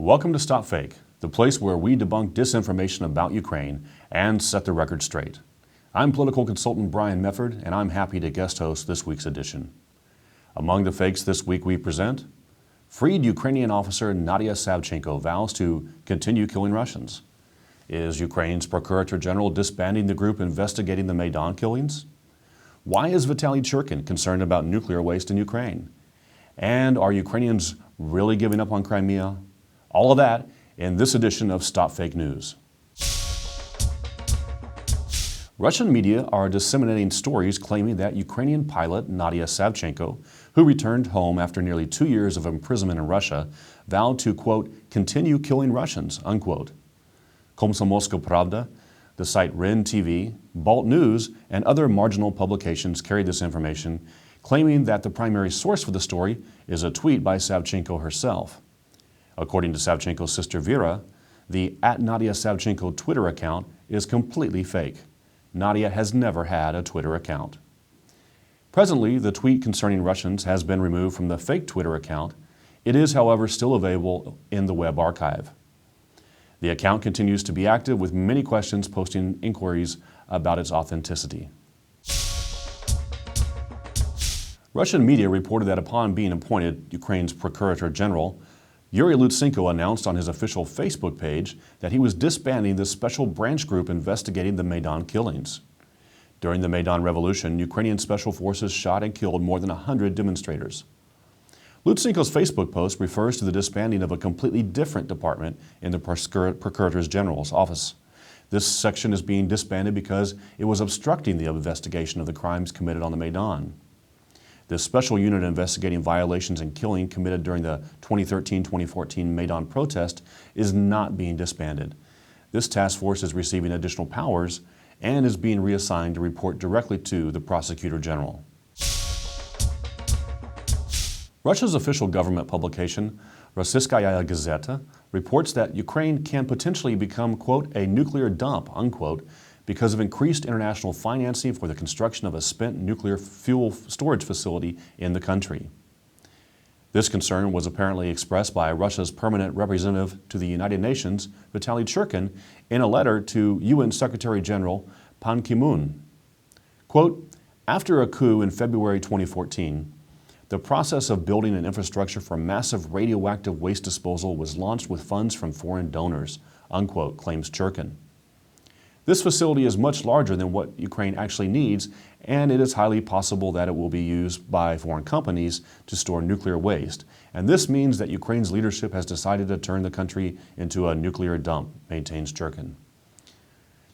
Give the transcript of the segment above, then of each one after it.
Welcome to StopFake, the place where we debunk disinformation about Ukraine and set the record straight. I'm political consultant Brian Mefford, and I'm happy to guest host this week's edition. Among the fakes this week we present, freed Ukrainian officer Nadiya Savchenko vows to continue killing Russians. Is Ukraine's Procurator General disbanding the group investigating the Maydan killings? Why is Vitaly Churkin concerned about nuclear waste in Ukraine? And are Ukrainians really giving up on Crimea? All of that in this edition of StopFake News. Russian media are disseminating stories claiming that Ukrainian pilot Nadia Savchenko, who returned home after nearly 2 years of imprisonment in Russia, vowed to, quote, continue killing Russians, unquote. Komsomolska Pravda, the site REN TV, Balt News, and other marginal publications carried this information, claiming that the primary source for the story is a tweet by Savchenko herself. According to Savchenko's sister Vera, the @Nadia Savchenko Twitter account is completely fake. Nadia has never had a Twitter account. Presently, the tweet concerning Russians has been removed from the fake Twitter account. It is, however, still available in the web archive. The account continues to be active, with many questions posting inquiries about its authenticity. Russian media reported that upon being appointed Ukraine's Procurator General, Yuri Lutsenko announced on his official Facebook page that he was disbanding the special branch group investigating the Maydan killings. During the Maydan revolution, Ukrainian special forces shot and killed more than 100 demonstrators. Lutsenko's Facebook post refers to the disbanding of a completely different department in the Procurator General's office. This section is being disbanded because it was obstructing the investigation of the crimes committed on the Maydan. This special unit investigating violations and killing committed during the 2013-2014 Maydan protest is not being disbanded. This task force is receiving additional powers and is being reassigned to report directly to the Prosecutor General. Russia's official government publication, Rossiyskaya Gazeta, reports that Ukraine can potentially become, quote, a nuclear dump, unquote, because of increased international financing for the construction of a spent nuclear fuel storage facility in the country. This concern was apparently expressed by Russia's permanent representative to the United Nations, Vitaly Churkin, in a letter to UN Secretary General Ban Ki-moon. Quote, after a coup in February 2014, the process of building an infrastructure for massive radioactive waste disposal was launched with funds from foreign donors, unquote, claims Churkin. This facility is much larger than what Ukraine actually needs, and it is highly possible that it will be used by foreign companies to store nuclear waste. And this means that Ukraine's leadership has decided to turn the country into a nuclear dump, maintains Churkin.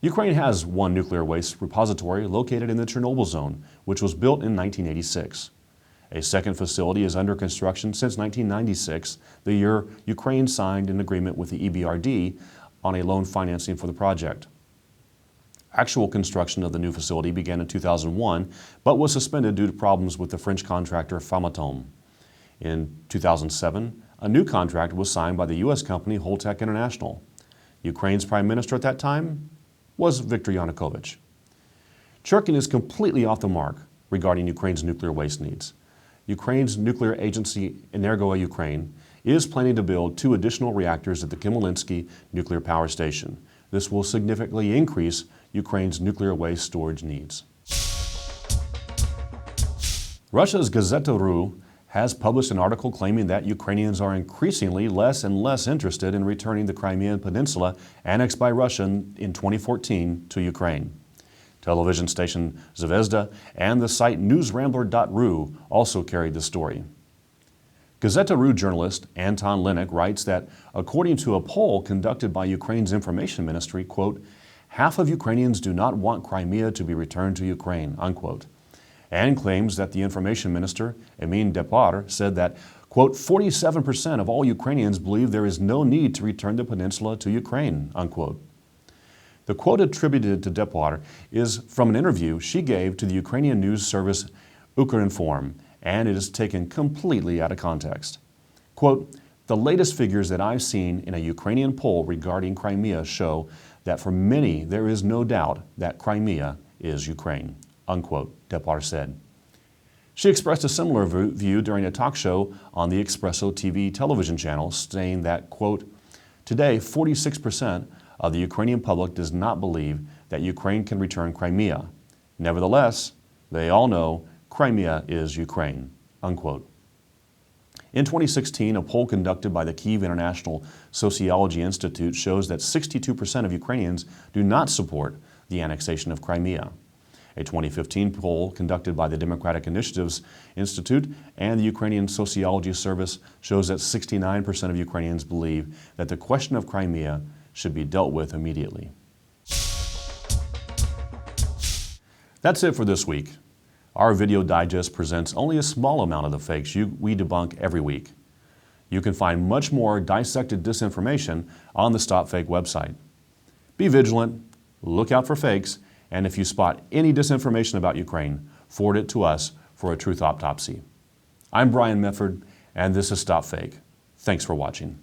Ukraine has one nuclear waste repository located in the Chernobyl zone, which was built in 1986. A second facility is under construction since 1996, the year Ukraine signed an agreement with the EBRD on a loan financing for the project. Actual construction of the new facility began in 2001, but was suspended due to problems with the French contractor Framatome. In 2007, a new contract was signed by the U.S. company Holtec International. Ukraine's prime minister at that time was Viktor Yanukovych. Churkin is completely off the mark regarding Ukraine's nuclear waste needs. Ukraine's nuclear agency Energo-Ukraine is planning to build 2 additional reactors at the Chmelnytsky nuclear power station. This will significantly increase Ukraine's nuclear waste storage needs. Russia's Gazeta.ru has published an article claiming that Ukrainians are increasingly less and less interested in returning the Crimean Peninsula annexed by Russia in 2014 to Ukraine. Television station Zvezda and the site newsrambler.ru also carried the story. Gazeta.ru journalist Anton Linek writes that according to a poll conducted by Ukraine's information ministry, quote, half of Ukrainians do not want Crimea to be returned to Ukraine, unquote, and claims that the information minister, Emin Depar, said that, quote, 47% of all Ukrainians believe there is no need to return the peninsula to Ukraine, unquote. The quote attributed to Depar is from an interview she gave to the Ukrainian news service Ukrinform, and it is taken completely out of context. Quote, the latest figures that I've seen in a Ukrainian poll regarding Crimea show that for many there is no doubt that Crimea is Ukraine, unquote, Depar said. She expressed a similar view during a talk show on the Espresso TV television channel, saying that, quote, Today, 46% of the Ukrainian public does not believe that Ukraine can return Crimea. Nevertheless, they all know Crimea is Ukraine, unquote. In 2016, a poll conducted by the Kyiv International Sociology Institute shows that 62% of Ukrainians do not support the annexation of Crimea. A 2015 poll conducted by the Democratic Initiatives Institute and the Ukrainian Sociology Service shows that 69% of Ukrainians believe that the question of Crimea should be dealt with immediately. That's it for this week. Our video digest presents only a small amount of the fakes we debunk every week. You can find much more dissected disinformation on the StopFake website. Be vigilant, look out for fakes, and if you spot any disinformation about Ukraine, forward it to us for a truth autopsy. I'm Brian Mefford, and this is StopFake. Thanks for watching.